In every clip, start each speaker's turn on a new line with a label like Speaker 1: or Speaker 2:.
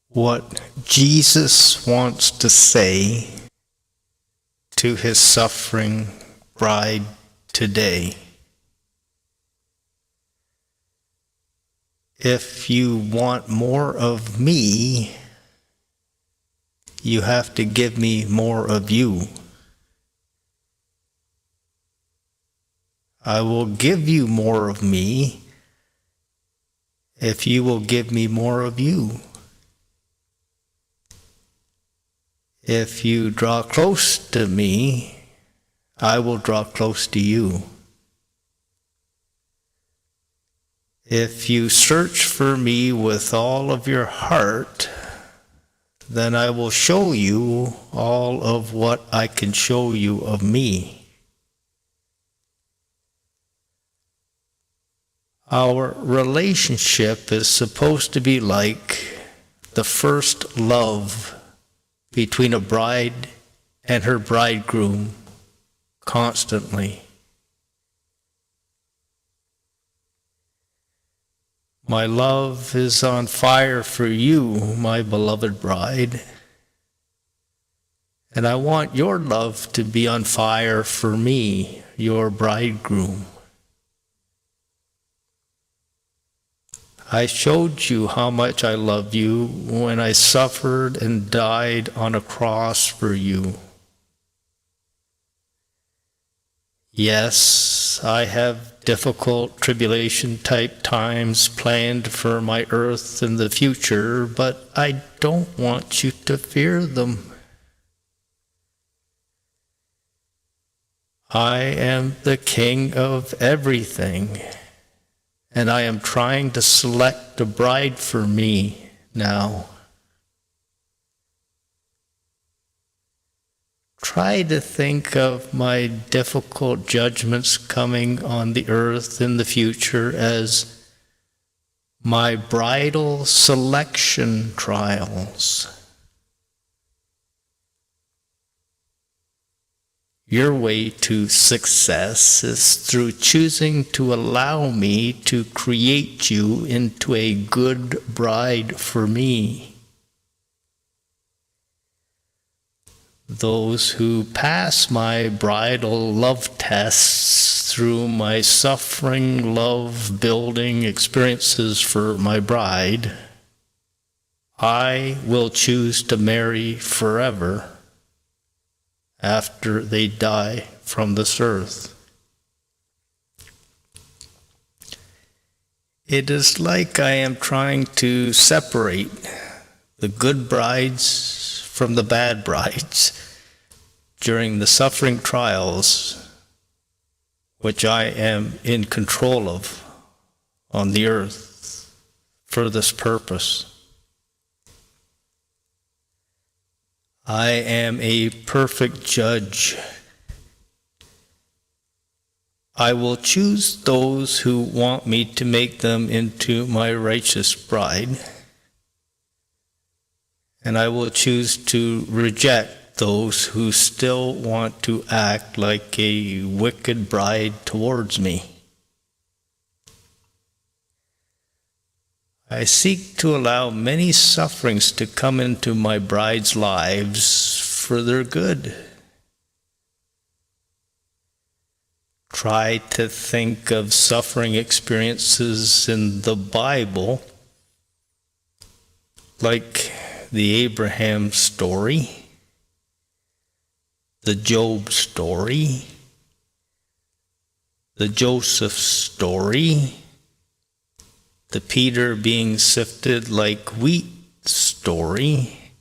Speaker 1: what Jesus wants to say to his suffering bride today. If you want more of me, you have to give me more of you. I will give you more of me if you will give me more of you. If you draw close to me, I will draw close to you. If you search for me with all of your heart, then I will show you all of what I can show you of me. Our relationship is supposed to be like the first love between a bride and her bridegroom constantly. My love is on fire for you, my beloved bride, and I want your love to be on fire for me, your bridegroom. I showed you how much I love you when I suffered and died on a cross for you. Yes, I have difficult tribulation-type times planned for my earth in the future, but I don't want you to fear them. I am the King of everything, and I am trying to select a bride for me now. Try to think of my difficult judgments coming on the earth in the future as my bridal selection trials. Your way to success is through choosing to allow me to create you into a good bride for me. Those who pass my bridal love tests through my suffering love building experiences for my bride, I will choose to marry forever after they die from this earth. It is like I am trying to separate the good brides from the bad brides during the suffering trials which I am in control of on the earth for this purpose. I am a perfect judge. I will choose those who want me to make them into my righteous bride, and I will choose to reject those who still want to act like a wicked bride towards me. I seek to allow many sufferings to come into my bride's lives for their good. Try to think of suffering experiences in the Bible, like the Abraham story, the Job story, the Joseph story, the Peter being sifted like wheat story,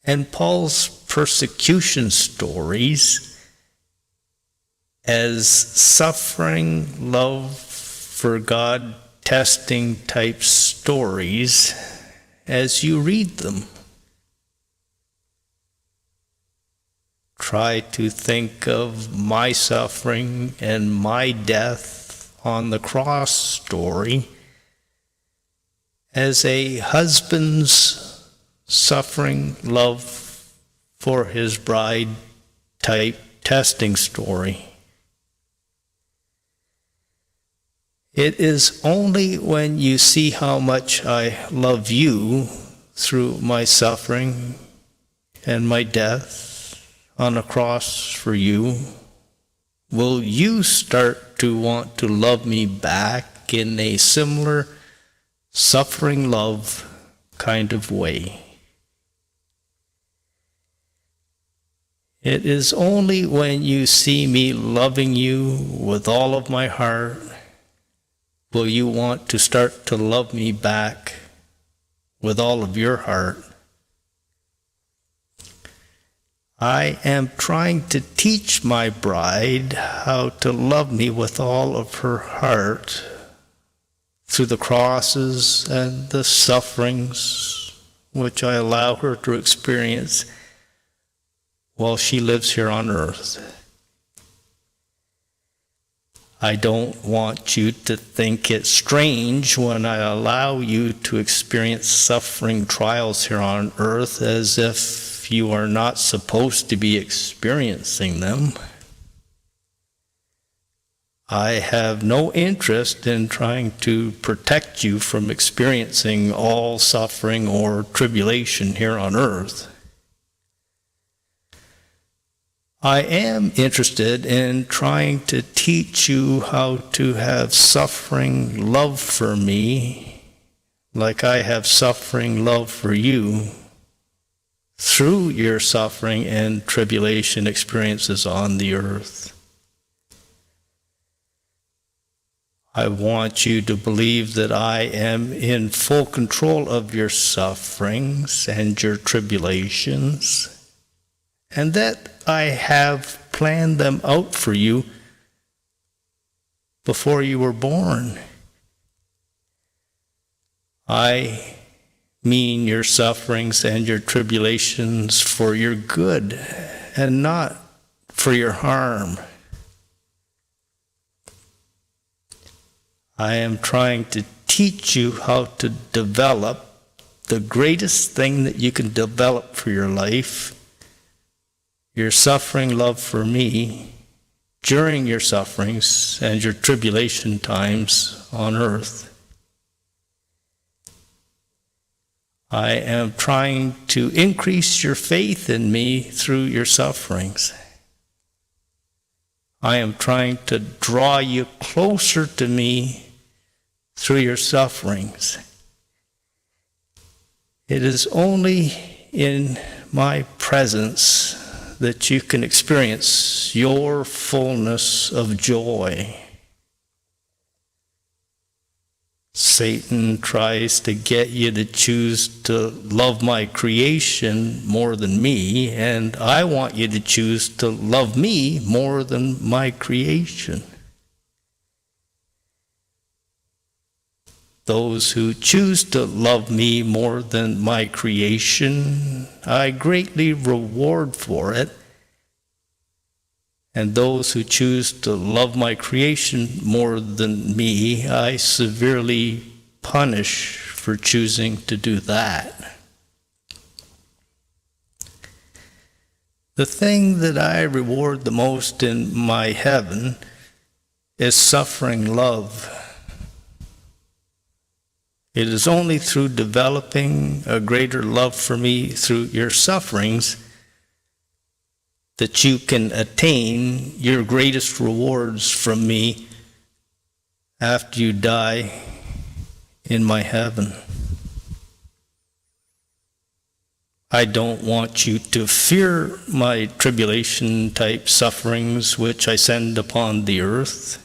Speaker 1: and Paul's persecution stories as suffering, love for God, testing type stories as you read them. Try to think of my suffering and my death on the cross story as a husband's suffering love for his bride type testing story. It is only when you see how much I love you through my suffering and my death on a cross for you, will you start to want to love me back in a similar suffering love kind of way? It is only when you see me loving you with all of my heart will you want to start to love me back with all of your heart. I am trying to teach my bride how to love me with all of her heart through the crosses and the sufferings which I allow her to experience while she lives here on earth. I don't want you to think it strange when I allow you to experience suffering trials here on earth as if you are not supposed to be experiencing them. I have no interest in trying to protect you from experiencing all suffering or tribulation here on earth. I am interested in trying to teach you how to have suffering love for me, like I have suffering love for you, through your suffering and tribulation experiences on the earth. I want you to believe that I am in full control of your sufferings and your tribulations, and that I have planned them out for you before you were born. I mean your sufferings and your tribulations for your good and not for your harm. I am trying to teach you how to develop the greatest thing that you can develop for your life, your suffering love for me during your sufferings and your tribulation times on earth. I am trying to increase your faith in me through your sufferings. I am trying to draw you closer to me through your sufferings. It is only in my presence that you can experience your fullness of joy. Satan tries to get you to choose to love my creation more than me, and I want you to choose to love me more than my creation. Those who choose to love me more than my creation, I greatly reward for it. And those who choose to love my creation more than me, I severely punish for choosing to do that. The thing that I reward the most in my heaven is suffering love. It is only through developing a greater love for me through your sufferings that you can attain your greatest rewards from me after you die in my heaven. I don't want you to fear my tribulation-type sufferings which I send upon the earth.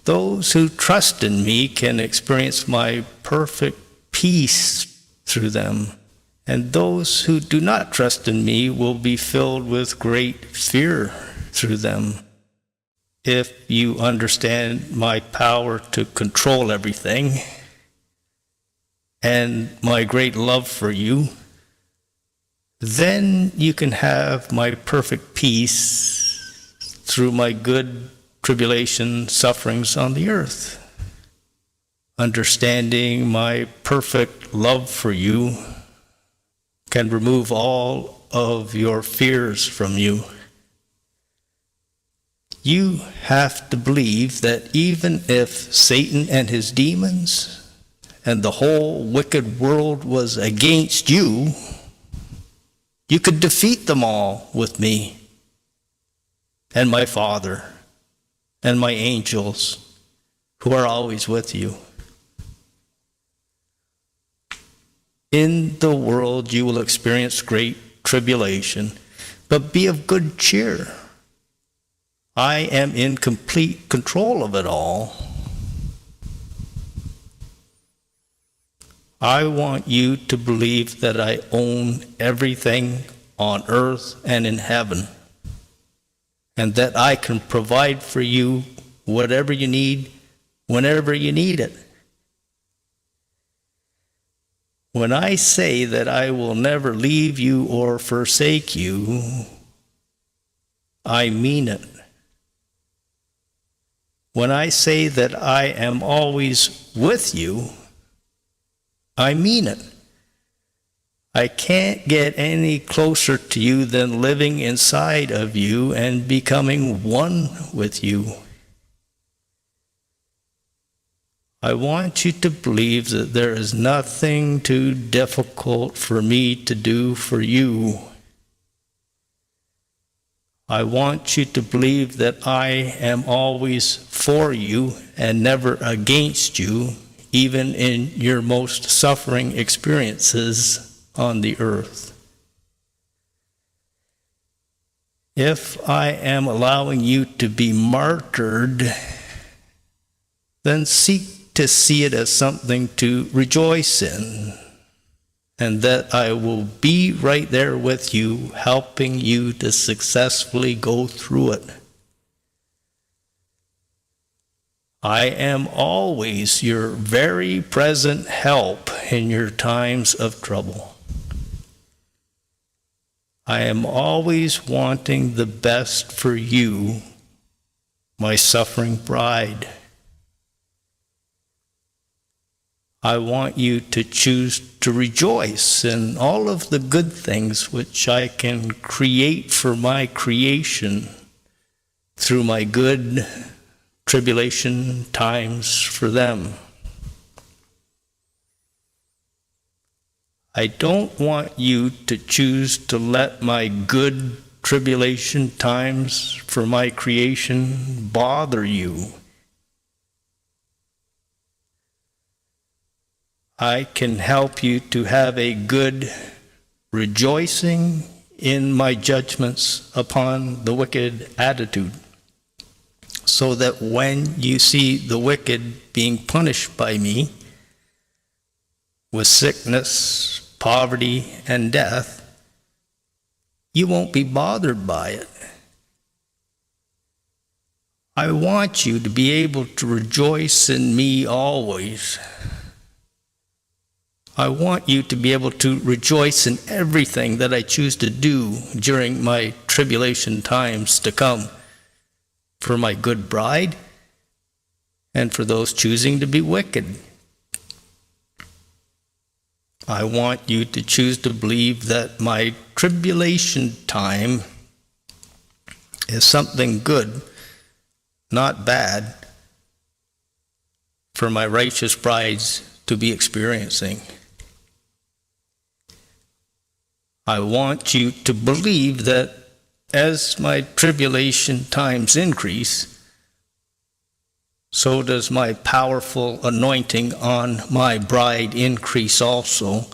Speaker 1: Those who trust in me can experience my perfect peace through them, and those who do not trust in me will be filled with great fear through them. If you understand my power to control everything and my great love for you, then you can have my perfect peace through my good tribulation sufferings on the earth. Understanding my perfect love for you can remove all of your fears from you. You have to believe that even if Satan and his demons and the whole wicked world was against you, you could defeat them all with me and my Father and my angels who are always with you. In the world you will experience great tribulation, but be of good cheer. I am in complete control of it all. I want you to believe that I own everything on earth and in heaven, and that I can provide for you whatever you need, whenever you need it. When I say that I will never leave you or forsake you, I mean it. When I say that I am always with you, I mean it. I can't get any closer to you than living inside of you and becoming one with you. I want you to believe that there is nothing too difficult for me to do for you. I want you to believe that I am always for you and never against you, even in your most suffering experiences on the earth. If I am allowing you to be martyred, then seek to see it as something to rejoice in, and that I will be right there with you, helping you to successfully go through it. I am always your very present help in your times of trouble. I am always wanting the best for you, my suffering bride. I want you to choose to rejoice in all of the good things which I can create for my creation through my good tribulation times for them. I don't want you to choose to let my good tribulation times for my creation bother you. I can help you to have a good rejoicing in my judgments upon the wicked attitude, so that when you see the wicked being punished by me with sickness, poverty, and death, you won't be bothered by it. I want you to be able to rejoice in me always. I want you to be able to rejoice in everything that I choose to do during my tribulation times to come, for my good bride and for those choosing to be wicked. I want you to choose to believe that my tribulation time is something good, not bad, for my righteous brides to be experiencing. I want you to believe that as my tribulation times increase, so does my powerful anointing on my bride increase also,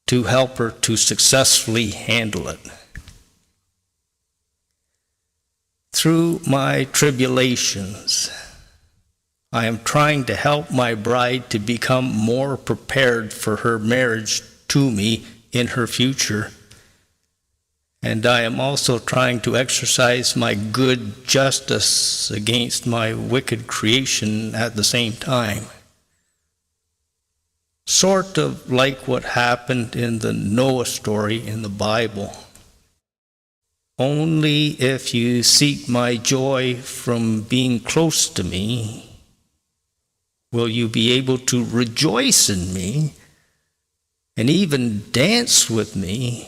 Speaker 1: to help her to successfully handle it. Through my tribulations, I am trying to help my bride to become more prepared for her marriage to me in her future. And I am also trying to exercise my good justice against my wicked creation at the same time. Sort of like what happened in the Noah story in the Bible. Only if you seek my joy from being close to me will you be able to rejoice in me and even dance with me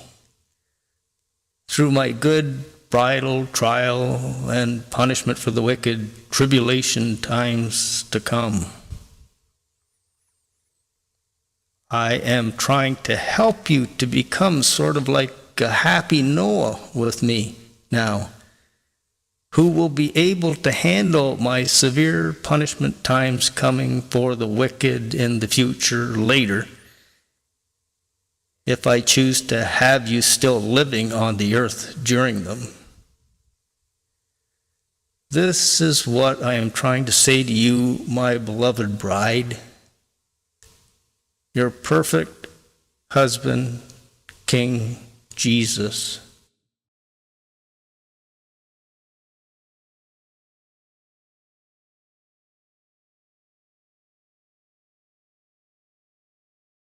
Speaker 1: through my good bridal trial and punishment for the wicked tribulation times to come. I am trying to help you to become sort of like a happy Noah with me now, who will be able to handle my severe punishment times coming for the wicked in the future later, if I choose to have you still living on the earth during them. This is what I am trying to say to you, my beloved bride. Your perfect husband, King Jesus,